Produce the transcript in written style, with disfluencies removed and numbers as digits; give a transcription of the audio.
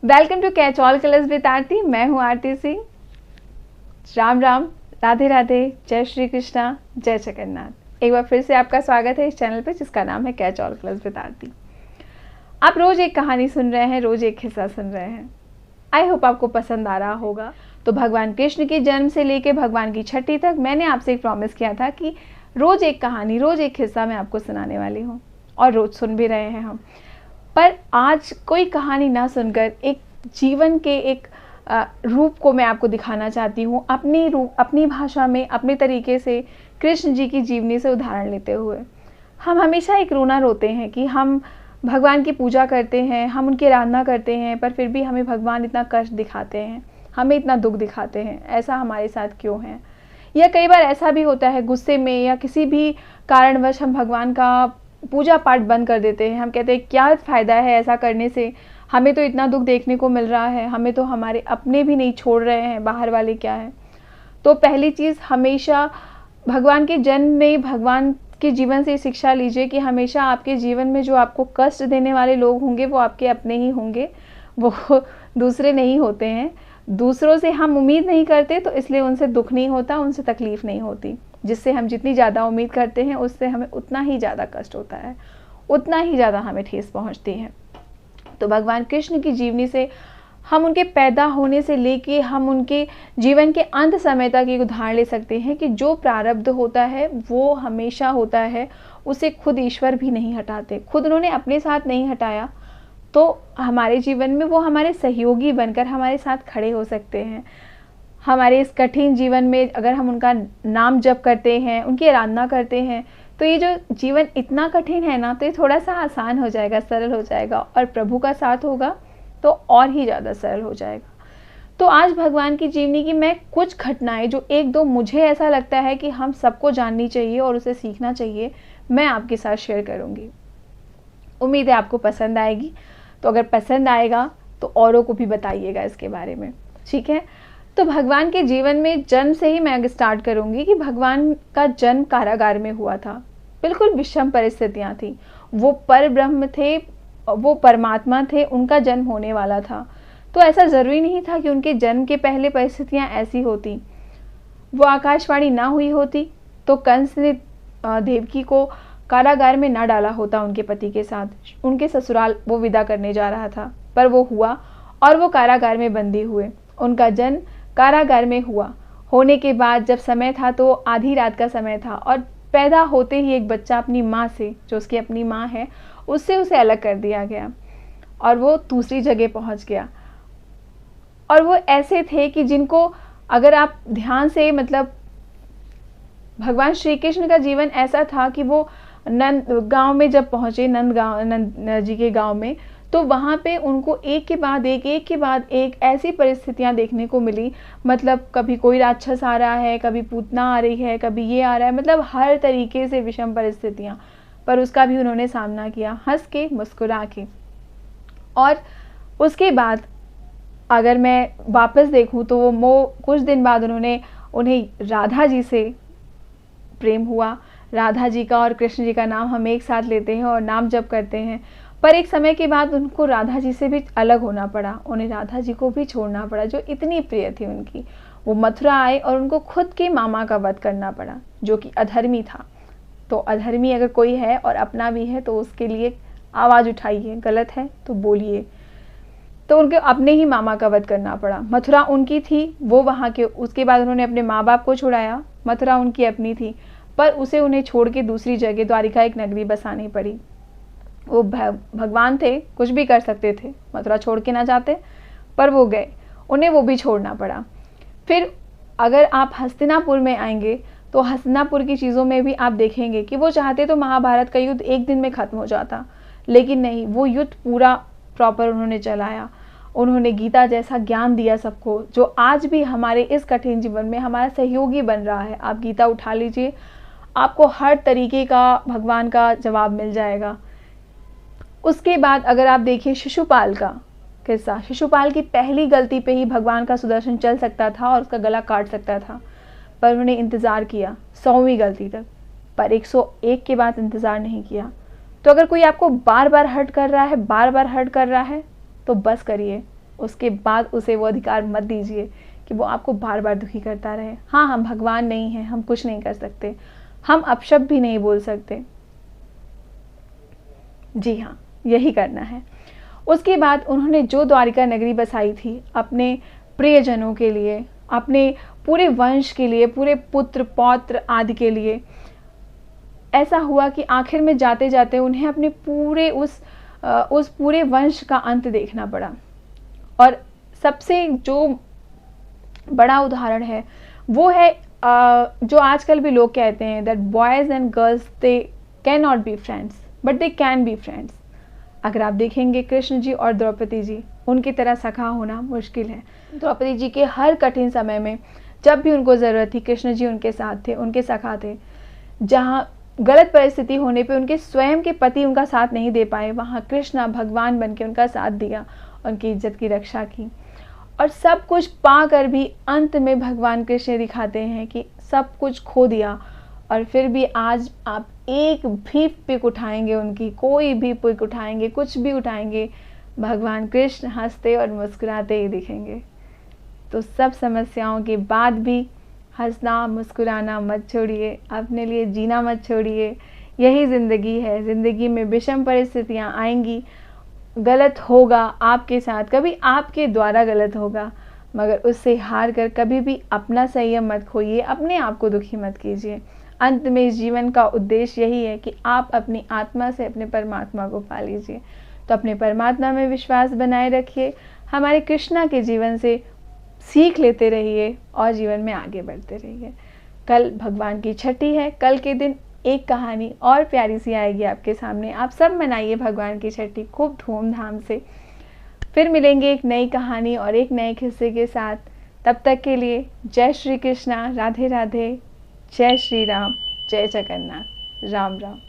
Welcome to catch all colours with Aarti. मैं हूँ आरती सिंह। राम राम, राधे राधे, जय श्री कृष्णा, जय जगन्नाथ। एक बार फिर से आपका स्वागत है इस चैनल पे जिसका नाम है कैच ऑल कलर्स विद आरती। आप रोज एक कहानी सुन रहे हैं, रोज एक किस्सा सुन रहे हैं। आई होप आपको पसंद आ रहा होगा। तो भगवान कृष्ण के जन्म से लेके भगवान की छठी तक मैंने आपसे एक प्रॉमिस किया था कि रोज एक कहानी, रोज एक किस्सा मैं आपको सुनाने वाली हूँ, और रोज सुन भी रहे हैं हम। पर आज कोई कहानी ना सुनकर एक जीवन के एक रूप को मैं आपको दिखाना चाहती हूँ, अपनी भाषा में, अपने तरीके से, कृष्ण जी की जीवनी से उदाहरण लेते हुए। हम हमेशा एक रोना रोते हैं कि हम भगवान की पूजा करते हैं, हम उनकी आराधना करते हैं, पर फिर भी हमें भगवान इतना कष्ट दिखाते हैं, हमें इतना दुख दिखाते हैं। ऐसा हमारे साथ क्यों है? या कई बार ऐसा भी होता है, गुस्से में या किसी भी कारणवश हम भगवान का पूजा पाठ बंद कर देते हैं। हम कहते हैं क्या फ़ायदा है ऐसा करने से, हमें तो इतना दुख देखने को मिल रहा है, हमें तो हमारे अपने भी नहीं छोड़ रहे हैं, बाहर वाले क्या है। तो पहली चीज़, हमेशा भगवान के जन्म में, भगवान के जीवन से शिक्षा लीजिए कि हमेशा आपके जीवन में जो आपको कष्ट देने वाले लोग होंगे वो आपके अपने ही होंगे, वो दूसरे नहीं होते हैं। दूसरों से हम उम्मीद नहीं करते तो इसलिए उनसे दुख नहीं होता, उनसे तकलीफ़ नहीं होती। जिससे हम जितनी ज़्यादा उम्मीद करते हैं उससे हमें उतना ही ज़्यादा कष्ट होता है, उतना ही ज़्यादा हमें ठेस पहुंचती है। तो भगवान कृष्ण की जीवनी से हम उनके पैदा होने से लेके हम उनके जीवन के अंत समय तक एक उदाहरण ले सकते हैं कि जो प्रारब्ध होता है वो हमेशा होता है, उसे खुद ईश्वर भी नहीं हटाते। खुद उन्होंने अपने साथ नहीं हटाया तो हमारे जीवन में वो हमारे सहयोगी बनकर हमारे साथ खड़े हो सकते हैं। हमारे इस कठिन जीवन में अगर हम उनका नाम जप करते हैं, उनकी आराधना करते हैं, तो ये जो जीवन इतना कठिन है ना, तो ये थोड़ा सा आसान हो जाएगा, सरल हो जाएगा, और प्रभु का साथ होगा तो और ही ज़्यादा सरल हो जाएगा। तो आज भगवान की जीवनी की मैं कुछ घटनाएं जो एक दो मुझे ऐसा लगता है कि हम सबको जाननी चाहिए और उसे सीखना चाहिए, मैं आपके साथ शेयर करूँगी। उम्मीद है आपको पसंद आएगी। तो अगर पसंद आएगा तो औरों को भी बताइएगा इसके बारे में, ठीक है। तो भगवान के जीवन में जन्म से ही मैं आगे स्टार्ट करूंगी कि भगवान का जन्म कारागार में हुआ था। बिल्कुल विषम परिस्थितियां थी। वो पर ब्रह्म थे, वो परमात्मा थे, उनका जन्म होने वाला था। तो ऐसा ज़रूरी नहीं था कि उनके जन्म के पहले परिस्थितियां ऐसी होती। वो आकाशवाणी ना हुई होती तो कंस ने देवकी को कारागार में ना डाला होता उनके पति के साथ। उनके ससुराल वो विदा करने जा रहा था, पर वो हुआ और वो कारागार में बंदी हुए। उनका जन्म कारागार में हुआ। होने के बाद जब समय था तो आधी रात का समय था, और पैदा होते ही एक बच्चा अपनी माँ से, जो उसकी अपनी माँ है, उससे उसे अलग कर दिया गया और वो दूसरी जगह पहुँच गया। और वो ऐसे थे कि जिनको अगर आप ध्यान से, मतलब भगवान श्री कृष्ण का जीवन ऐसा था कि वो नंद गांव में जब पहुँचे, नंद जी के गांव में, तो वहाँ पे उनको एक के बाद एक ऐसी परिस्थितियाँ देखने को मिली। मतलब कभी कोई राक्षस आ रहा है, कभी पूतना आ रही है, कभी ये आ रहा है, मतलब हर तरीके से विषम परिस्थितियाँ, पर उसका भी उन्होंने सामना किया, हंस के, मुस्कुरा के। और उसके बाद अगर मैं वापस देखूँ तो वो कुछ दिन बाद उन्हें राधा जी से प्रेम हुआ। राधा जी का और कृष्ण जी का नाम हम एक साथ लेते हैं और नाम जप करते हैं, पर एक समय के बाद उनको राधा जी से भी अलग होना पड़ा, उन्हें राधा जी को भी छोड़ना पड़ा जो इतनी प्रिय थी उनकी। वो मथुरा आए और उनको खुद के मामा का वध करना पड़ा, जो कि अधर्मी था। तो अधर्मी अगर कोई है और अपना भी है तो उसके लिए आवाज़ उठाइए, गलत है तो बोलिए। तो उनके अपने ही मामा का वध करना पड़ा। मथुरा उनकी थी, वो वहाँ के, उसके बाद उन्होंने अपने माँ बाप को छुड़ाया। मथुरा उनकी अपनी थी, पर उसे उन्हें छोड़ के दूसरी जगह द्वारिका एक नगरी बसानी पड़ी। वो भगवान थे, कुछ भी कर सकते थे, मथुरा छोड़ के ना जाते, पर वो गए, उन्हें वो भी छोड़ना पड़ा। फिर अगर आप हस्तिनापुर में आएंगे तो हस्तिनापुर की चीज़ों में भी आप देखेंगे कि वो चाहते तो महाभारत का युद्ध एक दिन में ख़त्म हो जाता, लेकिन नहीं, वो युद्ध पूरा प्रॉपर उन्होंने चलाया। उन्होंने गीता जैसा ज्ञान दिया सबको, जो आज भी हमारे इस कठिन जीवन में हमारा सहयोगी बन रहा है। आप गीता उठा लीजिए, आपको हर तरीके का भगवान का जवाब मिल जाएगा। उसके बाद अगर आप देखिए शिशुपाल का किस्सा, शिशुपाल की पहली गलती पे ही भगवान का सुदर्शन चल सकता था और उसका गला काट सकता था, पर उन्होंने इंतज़ार किया 100वीं गलती तक, पर 101 के बाद इंतज़ार नहीं किया। तो अगर कोई आपको बार बार हर्ट कर रहा है, तो बस करिए, उसके बाद उसे वो अधिकार मत दीजिए कि वो आपको बार बार दुखी करता रहे। हाँ, हम भगवान नहीं हैं, हम कुछ नहीं कर सकते, हम अपशब्द भी नहीं बोल सकते। जी हाँ, यही करना है। उसके बाद उन्होंने जो द्वारिका नगरी बसाई थी अपने प्रियजनों के लिए, अपने पूरे वंश के लिए, पूरे पुत्र पौत्र आदि के लिए, ऐसा हुआ कि आखिर में जाते जाते उन्हें अपने पूरे उस पूरे वंश का अंत देखना पड़ा। और सबसे जो बड़ा उदाहरण है वो है जो आजकल भी लोग कहते हैं that boys and girls they can not be friends but they can be friends. अगर आप देखेंगे कृष्ण जी और द्रौपदी जी, उनकी तरह सखा होना मुश्किल है। द्रौपदी जी के हर कठिन समय में जब भी उनको ज़रूरत थी, कृष्ण जी उनके साथ थे, उनके सखा थे। जहाँ गलत परिस्थिति होने पे उनके स्वयं के पति उनका साथ नहीं दे पाए, वहाँ कृष्ण भगवान बन के उनका साथ दिया, उनकी इज्जत की रक्षा की। और सब कुछ पाकर भी अंत में भगवान कृष्ण दिखाते हैं कि सब कुछ खो दिया और फिर भी आज आप एक भी पिक उठाएंगे उनकी, कोई भी पिक उठाएंगे, कुछ भी उठाएंगे, भगवान कृष्ण हंसते और मुस्कुराते ही दिखेंगे। तो सब समस्याओं के बाद भी हंसना मुस्कुराना मत छोड़िए, अपने लिए जीना मत छोड़िए। यही ज़िंदगी है। ज़िंदगी में विषम परिस्थितियाँ आएंगी, गलत होगा आपके साथ, कभी आपके द्वारा गलत होगा, मगर उससे हार कर कभी भी अपना संयम मत खोइए, अपने आप को दुखी मत कीजिए। अंत में इस जीवन का उद्देश्य यही है कि आप अपनी आत्मा से अपने परमात्मा को पा लीजिए। तो अपने परमात्मा में विश्वास बनाए रखिए, हमारे कृष्णा के जीवन से सीख लेते रहिए और जीवन में आगे बढ़ते रहिए। कल भगवान की छठी है, कल के दिन एक कहानी और प्यारी सी आएगी आपके सामने। आप सब मनाइए भगवान की छठी खूब धूमधाम से। फिर मिलेंगे एक नई कहानी और एक नए किस्से के साथ। तब तक के लिए जय श्री कृष्णा, राधे राधे, जय श्री राम, जय जगन्नाथ, राम राम।